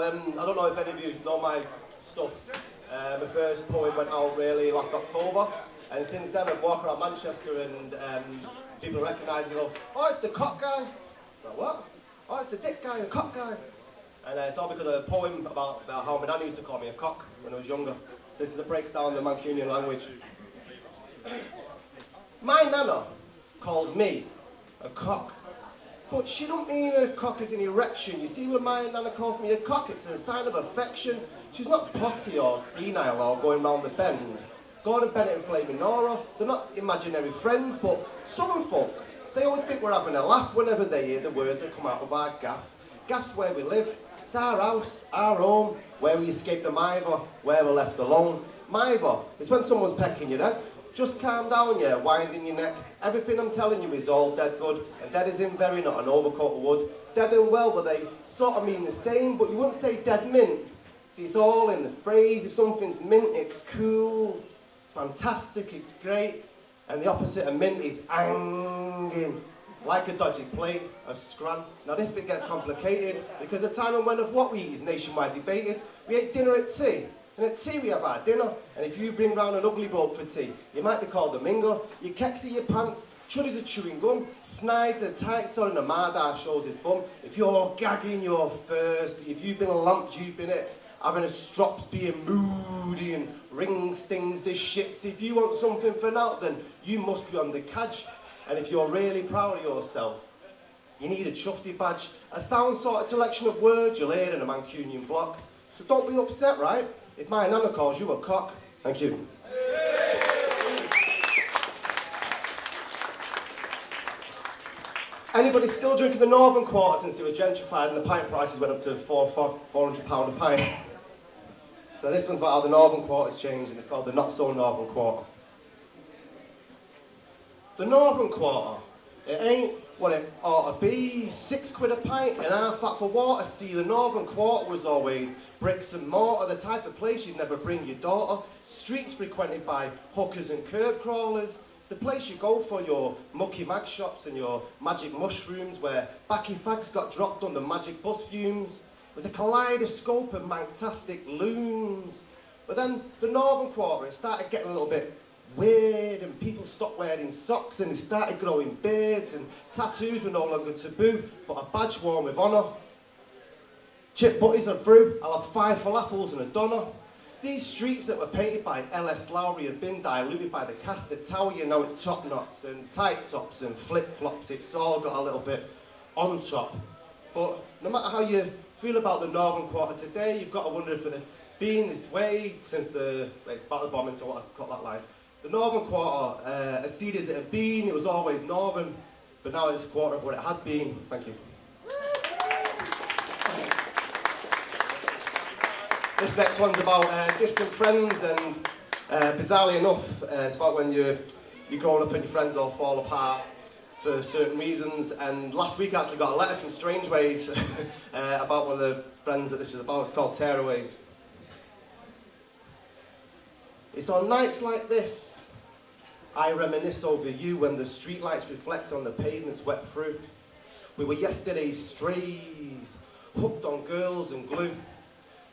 I don't know if any of you know my stuff. My first poem went out really last October, and since then I've walked around Manchester and people recognise me, go, oh, it's the cock guy. Like, what? Oh, it's the dick guy, the cock guy. And it's all because of a poem about how my nan used to call me a cock when I was younger. So this is that breaks down the Mancunian language. My nana calls me a cock. But she don't mean a cock as an erection. You see, when my nana calls me a cock, it's a sign of affection. She's not potty or senile or going round the bend. Gordon Bennett and Flaming Nora, they're not imaginary friends, but southern folk, they always think we're having a laugh whenever they hear the words that come out of our gaff. Gaff's where we live. It's our house, our home, where we escape the miver, where we're left alone. Miver, it's when someone's pecking your head. Just calm down, yeah, winding your neck. Everything I'm telling you is all dead good, and dead is in very, not an overcoat of wood. Dead and well, but they sort of mean the same, but you wouldn't say dead mint. See, it's all in the phrase. If something's mint, it's cool, it's fantastic, it's great, and the opposite of mint is hanging. Like a dodgy plate of scran. Now this bit gets complicated, because the time and when of what we eat is nationwide debated. We ate dinner at tea. And at tea we have our dinner, and if you bring round an ugly bloke for tea, you might be called a mingo. Your keks are your pants, chuddies are chewing gum, snides are tight, so and a mardar shows his bum. If you're gagging, you're thirsty. If you've been lamped, you've been it. Having a strops, being moody, and ring stings the shits. If you want something for now, then you must be on the cadge. And if you're really proud of yourself, you need a chufty badge. A sound sort of selection of words you'll hear in a Mancunian block. So don't be upset, right? If my nana calls you a cock. Thank you. Anybody still drinking the Northern Quarter since it was gentrified and the pint prices went up to £400 a pint? So this one's about how the Northern Quarter's changed, and it's called the Not So Northern Quarter. The Northern Quarter, it ain't what it ought to be. £6 a pint and half that for water. See, the Northern Quarter was always bricks and mortar, the type of place you'd never bring your daughter. Streets frequented by hookers and curb crawlers. It's the place you go for your mucky mag shops and your magic mushrooms, where backy fags got dropped under magic bus fumes. It was a kaleidoscope of fantastic loons. But then the Northern Quarter, it started getting a little bit weird, and people stopped wearing socks, and they started growing beards, and tattoos were no longer taboo, but a badge worn with honour. Chip butties are through. I'll have 5 falafels and a doner. These streets that were painted by L.S. Lowry have been diluted by the Castor Tower. You know, it's top knots and tight tops and flip flops. It's all got a little bit on top. But no matter how you feel about the Northern Quarter today, you've got to wonder if it's been this way since the battle bombings, or what I call that line. The Northern Quarter, as seedy as it had been, it was always northern, but now it's a quarter of what it had been. Thank you. This next one's about distant friends, and bizarrely enough, it's about when you're growing up and your friends all fall apart for certain reasons. And last week I actually got a letter from Strange Ways about one of the friends that this is about. It's called Tearaways. It's on nights like this I reminisce over you, when the streetlights reflect on the pavements wet through. We were yesterday's strays, hooked on girls and glue,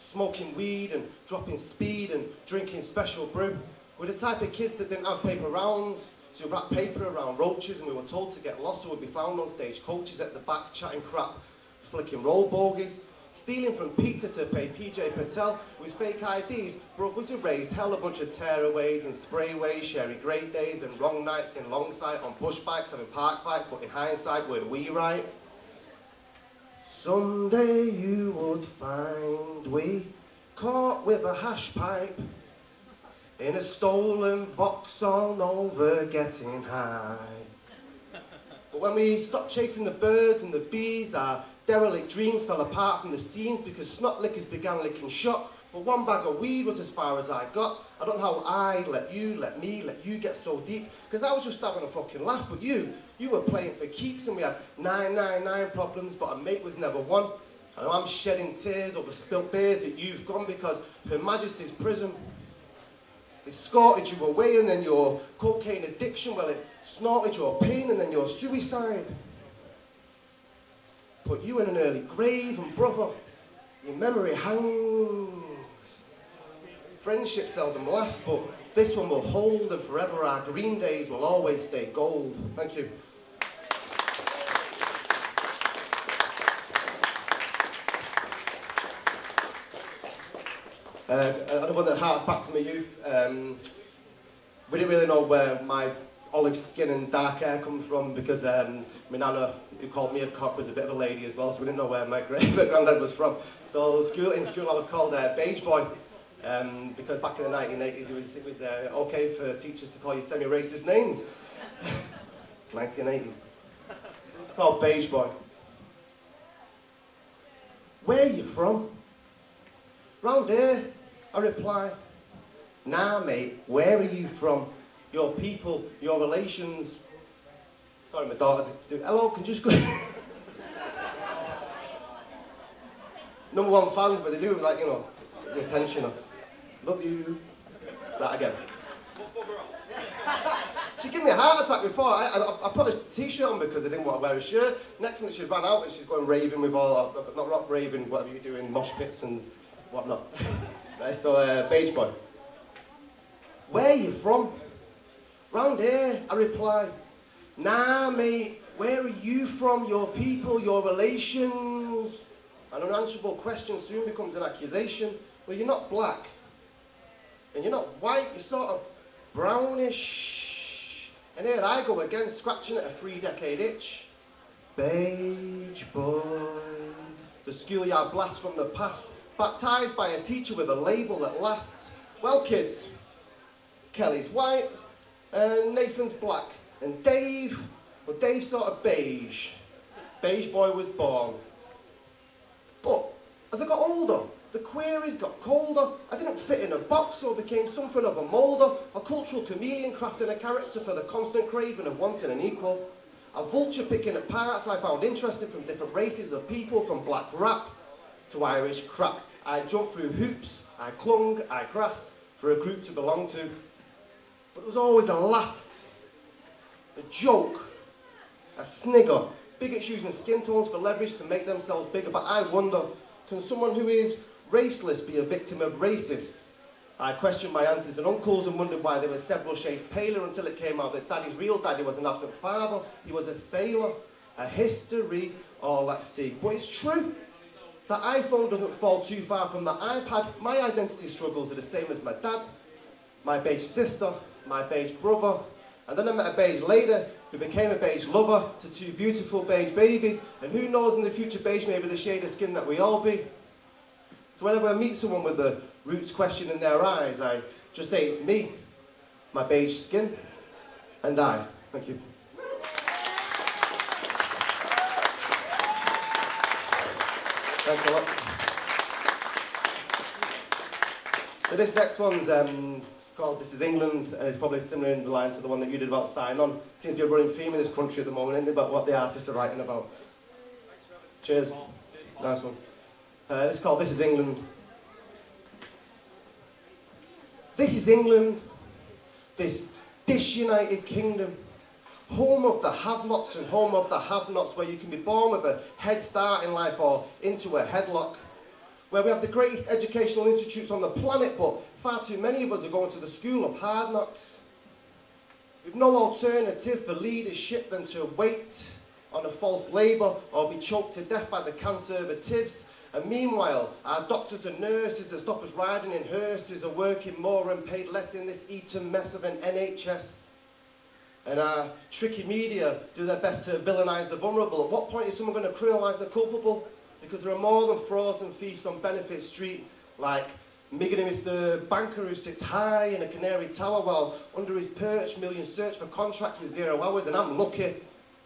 smoking weed and dropping speed and drinking special brew. We're the type of kids that didn't have paper rounds, so we wrapped paper around roaches, and we were told to get lost, so we'd be found on stage coaches at the back chatting crap, flicking roll bogies, stealing from Peter to pay PJ Patel with fake IDs. Brothers who raised hell, a bunch of tearaways and sprayways, sharing great days and wrong nights in long sight, on push bikes, having park fights, but in hindsight, were we right? Someday you would find we caught with a hash pipe in a stolen Vauxhall Nova getting high. But when we stopped chasing the birds and the bees, our derelict dreams fell apart from the scenes, because snot lickers began licking shot. But one bag of weed was as far as I got. I don't know how I let you get so deep, because I was just having a fucking laugh, but you were playing for keeps, and we had 999 problems, but a mate was never one. And I'm shedding tears over spilt beers that you've gone, because Her Majesty's prison escorted you away, and then your cocaine addiction, well, it snorted your pain, and then your suicide put you in an early grave. And brother, Your memory hangs. Friendships seldom last, but this one will hold, and forever our green days will always stay gold. Thank you. Another one that harks back to my youth. We didn't really know where my olive skin and dark hair comes from because my nana, who called me a cock, was a bit of a lady as well, so we didn't know where my granddad was from. So in school I was called beige boy because back in the 1980s it was okay for teachers to call you semi-racist names. 1980. It's called beige boy. Where are you from? Round here, I reply. Nah, mate, where are you from? Your people, your relations. Sorry, my daughter's doing, hello, can you just go? #1 fans, but they do, like, you know, your attention. Love you. Start again. She gave me a heart attack before. I put a t-shirt on because I didn't want to wear a shirt. Next minute she ran out and she's going raving with all, not rock raving, whatever you're doing, mosh pits and whatnot. Right, so beige boy. Where are you from? Round here, I reply. Nah, mate, where are you from? Your people, your relations? An unanswerable question soon becomes an accusation. Well, you're not black. And you're not white, you're sort of brownish. And here I go again, scratching at a 3-decade itch. Beige boy. The schoolyard blast from the past. Baptised by a teacher with a label that lasts. Well, kids, Kelly's white, and Nathan's black. And Dave, well, Dave's sort of beige. Beige boy was born. But as I got older, the queries got colder. I didn't fit in a box or became something of a moulder, a cultural chameleon crafting a character for the constant craving of wanting an equal. A vulture picking at parts I found interesting from different races of people, from black rap to Irish crap. I jumped through hoops, I clung, I grasped for a group to belong to. But there was always a laugh, a joke, a snigger. Bigots using skin tones for leverage to make themselves bigger. But I wonder, can someone who is raceless be a victim of racists? I questioned my aunties and uncles and wondered why they were several shades paler until it came out that Daddy's real daddy was an absent father. He was a sailor, a history, all at sea. But it's true. The iPhone doesn't fall too far from the iPad. My identity struggles are the same as my dad, my beige sister, my beige brother, and then I met a beige lady who became a beige lover to 2 beautiful beige babies, and who knows, in the future beige may be the shade of skin that we all be. So whenever I meet someone with the roots question in their eyes, I just say it's me, my beige skin, and I. Thank you. Thanks a lot. So this next one's called This Is England, and it's probably similar in the line to the one that you did about Sign On. Seems to be a running theme in this country at the moment, isn't it, about what the artists are writing about. Cheers. Nice one. It's called This Is England. This is England, this disunited kingdom, home of the have-lots and home of the have-nots, where you can be born with a head start in life or into a headlock, where we have the greatest educational institutes on the planet, but far too many of us are going to the school of hard knocks. We've no alternative for leadership than to wait on a false labour or be choked to death by the conservatives. And meanwhile, our doctors and nurses that stop us riding in hearses are working more and paid less in this eaten mess of an NHS. And our tricky media do their best to villainise the vulnerable. At what point is someone going to criminalise the culpable? Because there are more than frauds and thieves on Benefit Street, like Miggity Mr. Banker who sits high in a canary tower while under his perch millions search for contracts with 0 hours, and I'm lucky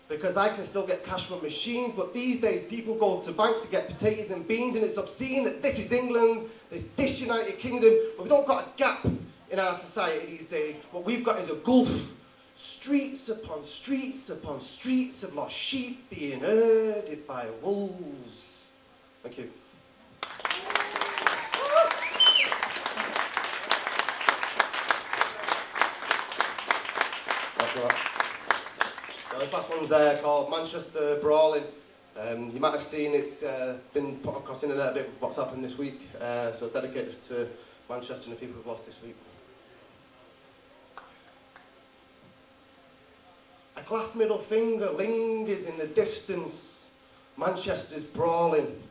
because I can still get cash from machines. But these days people go to banks to get potatoes and beans, and it's obscene that this is England, this disunited kingdom, but we don't got a gap in our society these days. What we've got is a gulf. Streets upon streets upon streets of lost sheep being herded by wolves. Thank you. That's a lot. Now, this last one's there called Manchester Brawling. You might have seen it's been put across the internet a bit what's happened this week, so dedicate this to Manchester and the people who've lost this week. A glass middle finger lingers in the distance. Manchester's brawling.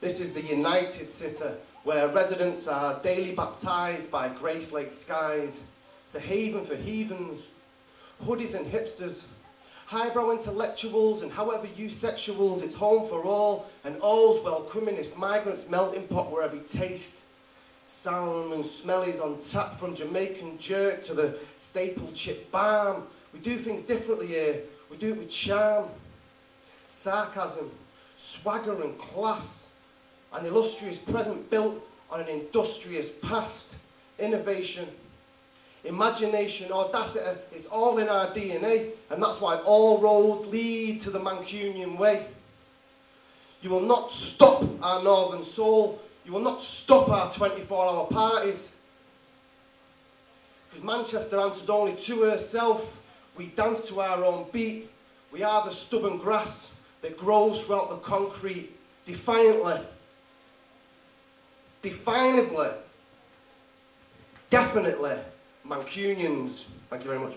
This is the United City, where residents are daily baptised by Grace-Lake skies. It's a haven for heathens, hoodies and hipsters, highbrow intellectuals and however you sexuals. It's home for all, and all's welcoming. It's migrants' melting pot where every taste, sound and smell is on tap, from Jamaican jerk to the staple chip balm. We do things differently here. We do it with charm, sarcasm, swagger and class. An illustrious present built on an industrious past. Innovation, imagination, audacity is all in our DNA, and that's why all roads lead to the Mancunian way. You will not stop our northern soul. You will not stop our 24-hour parties. Because Manchester answers only to herself. We dance to our own beat. We are the stubborn grass that grows throughout the concrete, defiantly, definably, definitely Mancunians. Thank you very much.